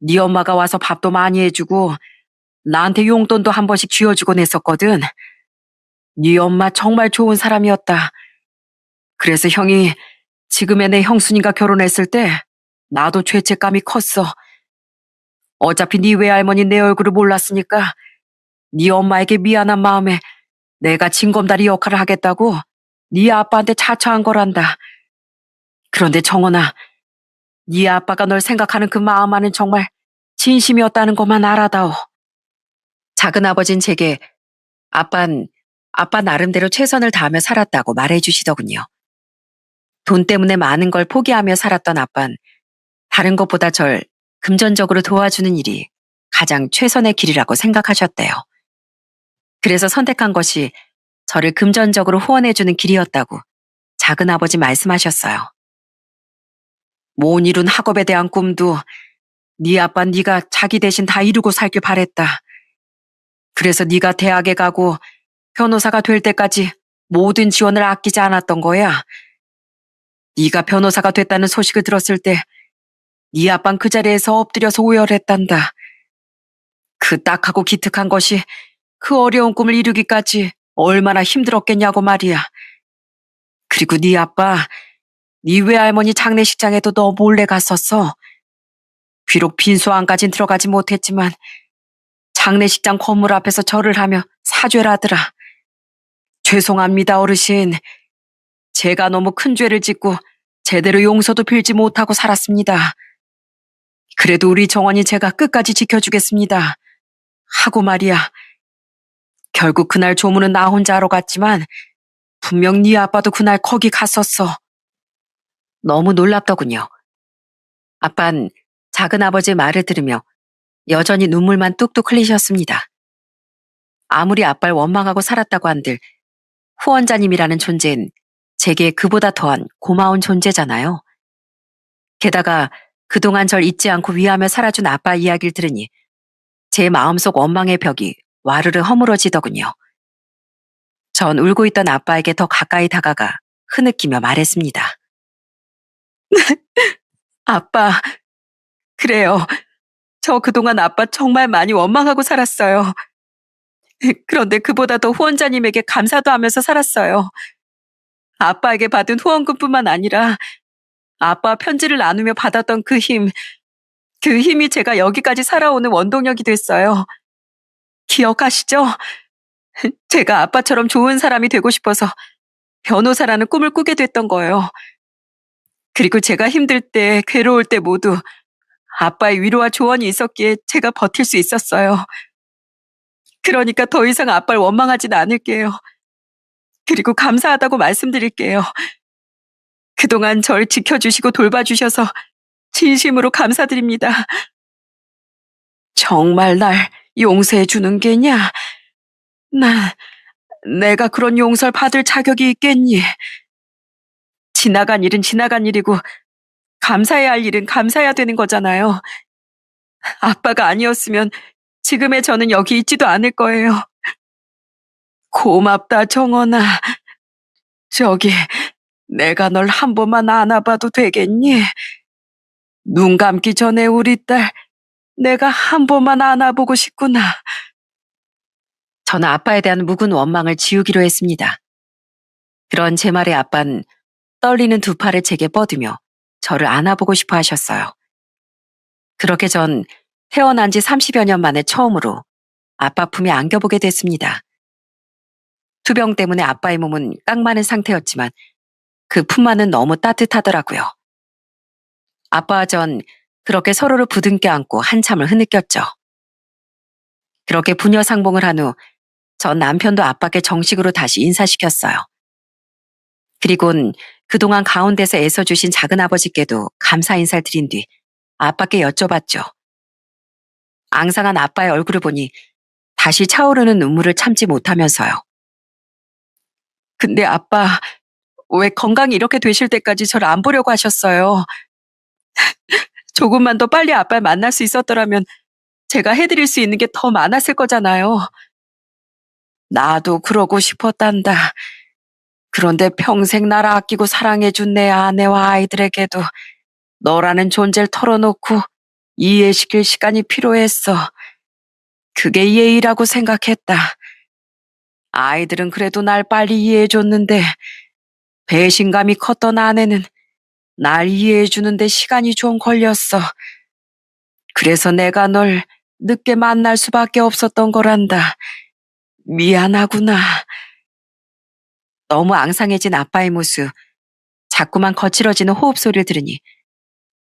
네 엄마가 와서 밥도 많이 해주고 나한테 용돈도 한 번씩 쥐어주곤 했었거든. 네 엄마 정말 좋은 사람이었다. 그래서 형이 지금의 내 형수님과 결혼했을 때 나도 죄책감이 컸어. 어차피 네 외할머니 내 얼굴을 몰랐으니까 네 엄마에게 미안한 마음에 내가 징검다리 역할을 하겠다고 네 아빠한테 자처한 거란다. 그런데 정원아, 네 아빠가 널 생각하는 그 마음 안은 정말 진심이었다는 것만 알아다오. 작은 아버진 제게 아빠 나름대로 최선을 다하며 살았다고 말해주시더군요. 돈 때문에 많은 걸 포기하며 살았던 아빤 다른 것보다 절 금전적으로 도와주는 일이 가장 최선의 길이라고 생각하셨대요. 그래서 선택한 것이 저를 금전적으로 후원해주는 길이었다고 작은 아버지 말씀하셨어요. 못 이룬 학업에 대한 꿈도 네 아빠 네가 자기 대신 다 이루고 살길 바랬다. 그래서 네가 대학에 가고 변호사가 될 때까지 모든 지원을 아끼지 않았던 거야. 네가 변호사가 됐다는 소식을 들었을 때 네 아빤 그 자리에서 엎드려서 오열했단다. 그 딱하고 기특한 것이 그 어려운 꿈을 이루기까지 얼마나 힘들었겠냐고 말이야. 그리고 네 아빠, 네 외할머니 장례식장에도 너 몰래 갔었어. 비록 빈소 안까진 들어가지 못했지만 장례식장 건물 앞에서 절을 하며 사죄를 하더라. 죄송합니다, 어르신. 제가 너무 큰 죄를 짓고 제대로 용서도 빌지 못하고 살았습니다. 그래도 우리 정원이 제가 끝까지 지켜주겠습니다. 하고 말이야. 결국 그날 조문은 나 혼자 하러 갔지만 분명 네 아빠도 그날 거기 갔었어. 너무 놀랍더군요. 아빤 작은 아버지의 말을 들으며 여전히 눈물만 뚝뚝 흘리셨습니다. 아무리 아빠를 원망하고 살았다고 한들 후원자님이라는 존재는 제게 그보다 더한 고마운 존재잖아요. 게다가 그동안 절 잊지 않고 위하며 살아준 아빠 이야기를 들으니 제 마음속 원망의 벽이 와르르 허물어지더군요. 전 울고 있던 아빠에게 더 가까이 다가가 흐느끼며 말했습니다. 아빠, 그래요. 저 그동안 아빠 정말 많이 원망하고 살았어요. 그런데 그보다 더 후원자님에게 감사도 하면서 살았어요. 아빠에게 받은 후원금뿐만 아니라 아빠와 편지를 나누며 받았던 그 힘이 제가 여기까지 살아오는 원동력이 됐어요. 기억하시죠? 제가 아빠처럼 좋은 사람이 되고 싶어서 변호사라는 꿈을 꾸게 됐던 거예요. 그리고 제가 힘들 때, 괴로울 때 모두 아빠의 위로와 조언이 있었기에 제가 버틸 수 있었어요. 그러니까 더 이상 아빠를 원망하진 않을게요. 그리고 감사하다고 말씀드릴게요. 그동안 절 지켜주시고 돌봐주셔서 진심으로 감사드립니다. 정말 날 용서해 주는 게냐? 난 내가 그런 용서를 받을 자격이 있겠니? 지나간 일은 지나간 일이고 감사해야 할 일은 감사해야 되는 거잖아요. 아빠가 아니었으면 지금의 저는 여기 있지도 않을 거예요. 고맙다, 정원아. 저기, 내가 널 한 번만 안아봐도 되겠니? 눈 감기 전에 우리 딸, 내가 한 번만 안아보고 싶구나. 저는 아빠에 대한 묵은 원망을 지우기로 했습니다. 그런 제 말에 아빠는 떨리는 두 팔을 제게 뻗으며 저를 안아보고 싶어 하셨어요. 그렇게 전 태어난 지 30여 년 만에 처음으로 아빠 품에 안겨보게 됐습니다. 투병 때문에 아빠의 몸은 깡마른 상태였지만 그 품만은 너무 따뜻하더라고요. 아빠와 전 그렇게 서로를 부둥켜 안고 한참을 흐느꼈죠. 그렇게 부녀 상봉을 한 후 전 남편도 아빠께 정식으로 다시 인사시켰어요. 그리곤 그동안 가운데서 애써주신 작은아버지께도 감사 인사를 드린 뒤 아빠께 여쭤봤죠. 앙상한 아빠의 얼굴을 보니 다시 차오르는 눈물을 참지 못하면서요. 근데 아빠, 왜 건강이 이렇게 되실 때까지 저를 안 보려고 하셨어요? 조금만 더 빨리 아빠를 만날 수 있었더라면 제가 해드릴 수 있는 게 더 많았을 거잖아요. 나도 그러고 싶었단다. 그런데 평생 나를 아끼고 사랑해준 내 아내와 아이들에게도 너라는 존재를 털어놓고 이해시킬 시간이 필요했어. 그게 예의라고 생각했다. 아이들은 그래도 날 빨리 이해해줬는데 배신감이 컸던 아내는 날 이해해주는데 시간이 좀 걸렸어. 그래서 내가 널 늦게 만날 수밖에 없었던 거란다. 미안하구나. 너무 앙상해진 아빠의 모습, 자꾸만 거칠어지는 호흡 소리를 들으니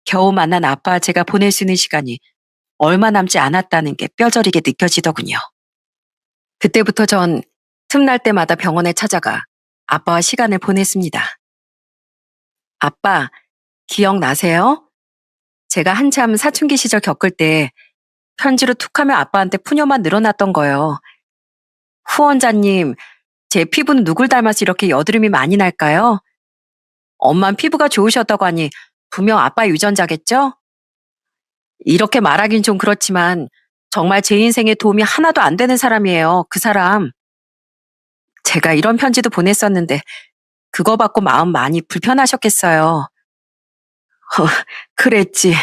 겨우 만난 아빠와 제가 보낼 수 있는 시간이 얼마 남지 않았다는 게 뼈저리게 느껴지더군요. 그때부터 전 틈날 때마다 병원에 찾아가 아빠와 시간을 보냈습니다. 아빠, 기억나세요? 제가 한참 사춘기 시절 겪을 때 편지로 툭하면 아빠한테 푸념만 늘어났던 거요. 후원자님, 제 피부는 누굴 닮아서 이렇게 여드름이 많이 날까요? 엄만 피부가 좋으셨다고 하니 분명 아빠 유전자겠죠? 이렇게 말하긴 좀 그렇지만 정말 제 인생에 도움이 하나도 안 되는 사람이에요, 그 사람. 제가 이런 편지도 보냈었는데 그거 받고 마음 많이 불편하셨겠어요. 그랬지.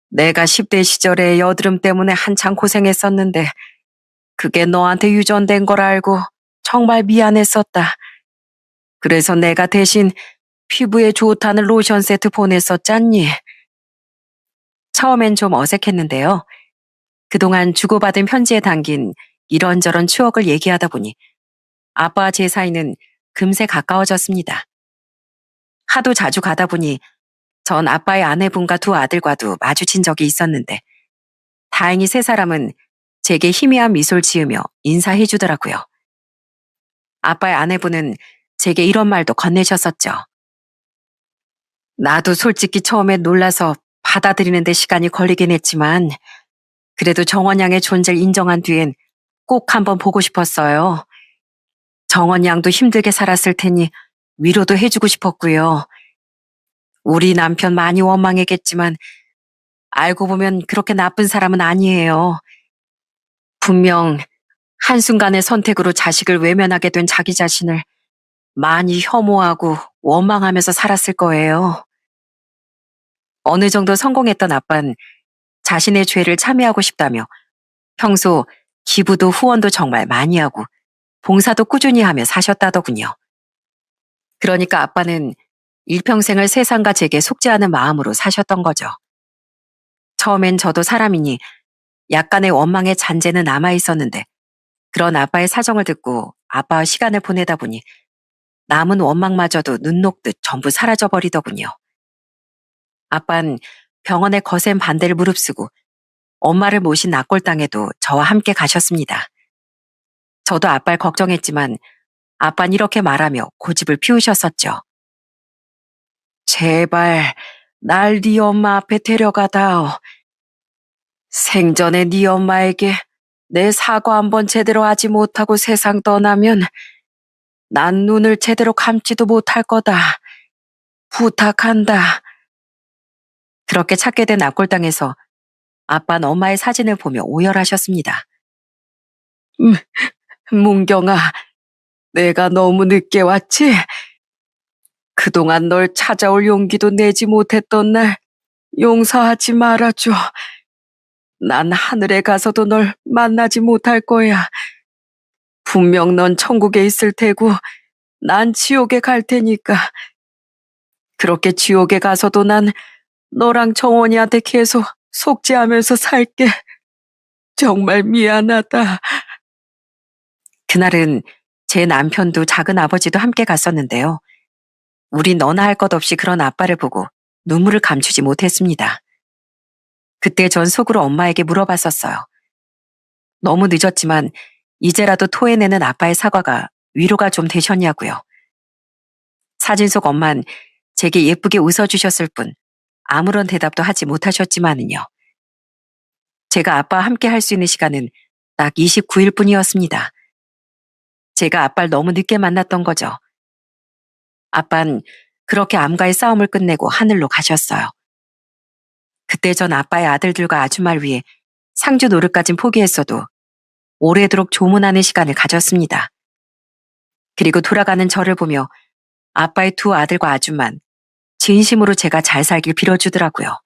내가 10대 시절에 여드름 때문에 한창 고생했었는데 그게 너한테 유전된 걸 알고 정말 미안했었다. 그래서 내가 대신 피부에 좋다는 로션 세트 보냈었잖니. 처음엔 좀 어색했는데요. 그동안 주고받은 편지에 담긴 이런저런 추억을 얘기하다 보니 아빠와 제 사이는 금세 가까워졌습니다. 하도 자주 가다 보니 전 아빠의 아내분과 두 아들과도 마주친 적이 있었는데 다행히 세 사람은 제게 희미한 미소를 지으며 인사해 주더라고요. 아빠의 아내분은 제게 이런 말도 건네셨었죠. 나도 솔직히 처음에 놀라서 받아들이는 데 시간이 걸리긴 했지만 그래도 정원 양의 존재를 인정한 뒤엔 꼭 한번 보고 싶었어요. 정원 양도 힘들게 살았을 테니 위로도 해주고 싶었고요. 우리 남편 많이 원망했겠지만 알고 보면 그렇게 나쁜 사람은 아니에요. 분명 한순간의 선택으로 자식을 외면하게 된 자기 자신을 많이 혐오하고 원망하면서 살았을 거예요. 어느 정도 성공했던 아빠는 자신의 죄를 참회하고 싶다며 평소 기부도 후원도 정말 많이 하고 봉사도 꾸준히 하며 사셨다더군요. 그러니까 아빠는 일평생을 세상과 제게 속죄하는 마음으로 사셨던 거죠. 처음엔 저도 사람이니 약간의 원망의 잔재는 남아있었는데 그런 아빠의 사정을 듣고 아빠와 시간을 보내다 보니 남은 원망마저도 눈 녹듯 전부 사라져버리더군요. 아빤 병원의 거센 반대를 무릅쓰고 엄마를 모신 낙골당에도 저와 함께 가셨습니다. 저도 아빠를 걱정했지만 아빤 이렇게 말하며 고집을 피우셨었죠. 제발 날 네 엄마 앞에 데려가다오. 생전에 네 엄마에게 내 사과 한번 제대로 하지 못하고 세상 떠나면 난 눈을 제대로 감지도 못할 거다. 부탁한다. 그렇게 찾게 된 앞골당에서 아빠는 엄마의 사진을 보며 오열하셨습니다. 문경아, 내가 너무 늦게 왔지? 그동안 널 찾아올 용기도 내지 못했던 날 용서하지 말아줘. 난 하늘에 가서도 널 만나지 못할 거야. 분명 넌 천국에 있을 테고 난 지옥에 갈 테니까. 그렇게 지옥에 가서도 난 너랑 정원이한테 계속 속죄하면서 살게. 정말 미안하다. 그날은 제 남편도 작은 아버지도 함께 갔었는데요. 우린 너나 할 것 없이 그런 아빠를 보고 눈물을 감추지 못했습니다. 그때 전 속으로 엄마에게 물어봤었어요. 너무 늦었지만 이제라도 토해내는 아빠의 사과가 위로가 좀 되셨냐고요. 사진 속 엄만 제게 예쁘게 웃어주셨을 뿐 아무런 대답도 하지 못하셨지만은요. 제가 아빠와 함께 할 수 있는 시간은 딱 29일 뿐이었습니다. 제가 아빠를 너무 늦게 만났던 거죠. 아빤 그렇게 암과의 싸움을 끝내고 하늘로 가셨어요. 그때 전 아빠의 아들들과 아줌마를 위해 상주 노릇까진 포기했어도 오래도록 조문하는 시간을 가졌습니다. 그리고 돌아가는 저를 보며 아빠의 두 아들과 아줌만 진심으로 제가 잘 살길 빌어주더라고요.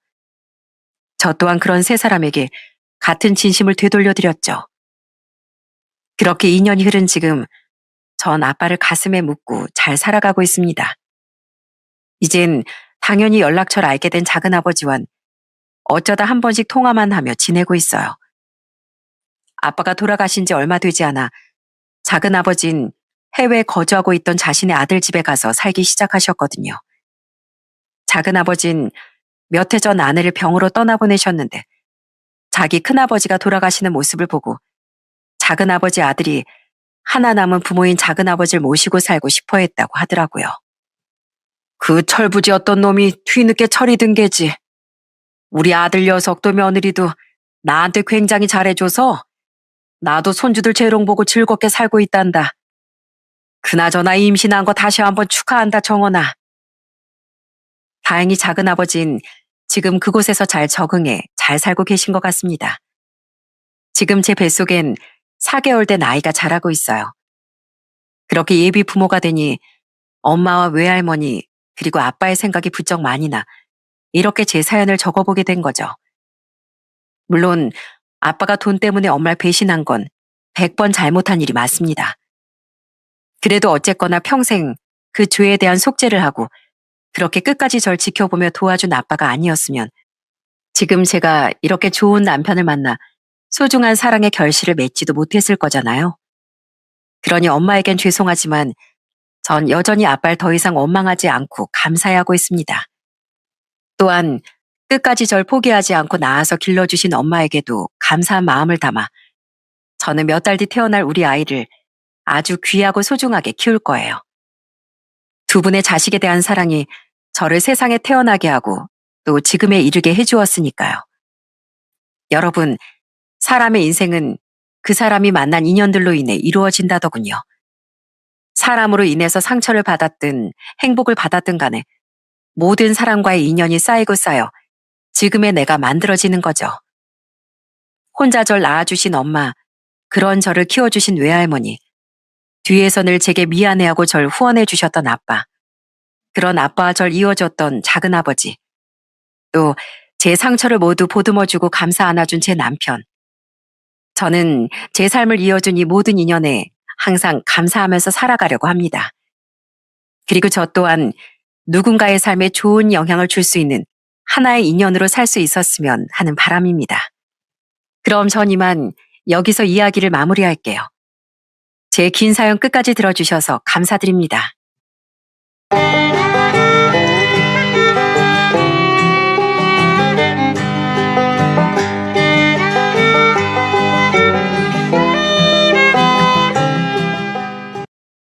저 또한 그런 세 사람에게 같은 진심을 되돌려드렸죠. 그렇게 2년이 흐른 지금 전 아빠를 가슴에 묻고 잘 살아가고 있습니다. 이젠 당연히 연락처를 알게 된 작은아버지와는 어쩌다 한 번씩 통화만 하며 지내고 있어요. 아빠가 돌아가신 지 얼마 되지 않아 작은아버진 해외에 거주하고 있던 자신의 아들 집에 가서 살기 시작하셨거든요. 작은아버진 몇 해 전 아내를 병으로 떠나보내셨는데 자기 큰아버지가 돌아가시는 모습을 보고 작은아버지 아들이 하나 남은 부모인 작은아버지를 모시고 살고 싶어 했다고 하더라고요. 그 철부지였던 놈이 뒤늦게 철이 든 게지. 우리 아들 녀석도 며느리도 나한테 굉장히 잘해줘서 나도 손주들 재롱 보고 즐겁게 살고 있단다. 그나저나 임신한 거 다시 한번 축하한다, 정원아. 다행히 작은아버진 지금 그곳에서 잘 적응해 잘 살고 계신 것 같습니다. 지금 제 뱃속엔 4개월 된 아이가 자라고 있어요. 그렇게 예비 부모가 되니 엄마와 외할머니 그리고 아빠의 생각이 부쩍 많이 나 이렇게 제 사연을 적어보게 된 거죠. 물론 아빠가 돈 때문에 엄마를 배신한 건 100번 잘못한 일이 맞습니다. 그래도 어쨌거나 평생 그 죄에 대한 속죄를 하고 그렇게 끝까지 절 지켜보며 도와준 아빠가 아니었으면 지금 제가 이렇게 좋은 남편을 만나 소중한 사랑의 결실을 맺지도 못했을 거잖아요. 그러니 엄마에겐 죄송하지만 전 여전히 아빠를 더 이상 원망하지 않고 감사해하고 있습니다. 또한 끝까지 절 포기하지 않고 나아서 길러주신 엄마에게도 감사한 마음을 담아 저는 몇 달 뒤 태어날 우리 아이를 아주 귀하고 소중하게 키울 거예요. 두 분의 자식에 대한 사랑이 저를 세상에 태어나게 하고 또 지금에 이르게 해주었으니까요. 여러분, 사람의 인생은 그 사람이 만난 인연들로 인해 이루어진다더군요. 사람으로 인해서 상처를 받았든 행복을 받았든 간에 모든 사람과의 인연이 쌓이고 쌓여 지금의 내가 만들어지는 거죠. 혼자 절 낳아주신 엄마, 그런 저를 키워주신 외할머니, 뒤에서 늘 제게 미안해하고 절 후원해 주셨던 아빠, 그런 아빠와 절 이어줬던 작은아버지, 또 제 상처를 모두 보듬어주고 감사 안아준 제 남편. 저는 제 삶을 이어준 이 모든 인연에 항상 감사하면서 살아가려고 합니다. 그리고 저 또한 누군가의 삶에 좋은 영향을 줄 수 있는 하나의 인연으로 살 수 있었으면 하는 바람입니다. 그럼 전 이만 여기서 이야기를 마무리할게요. 제 긴 사연 끝까지 들어주셔서 감사드립니다.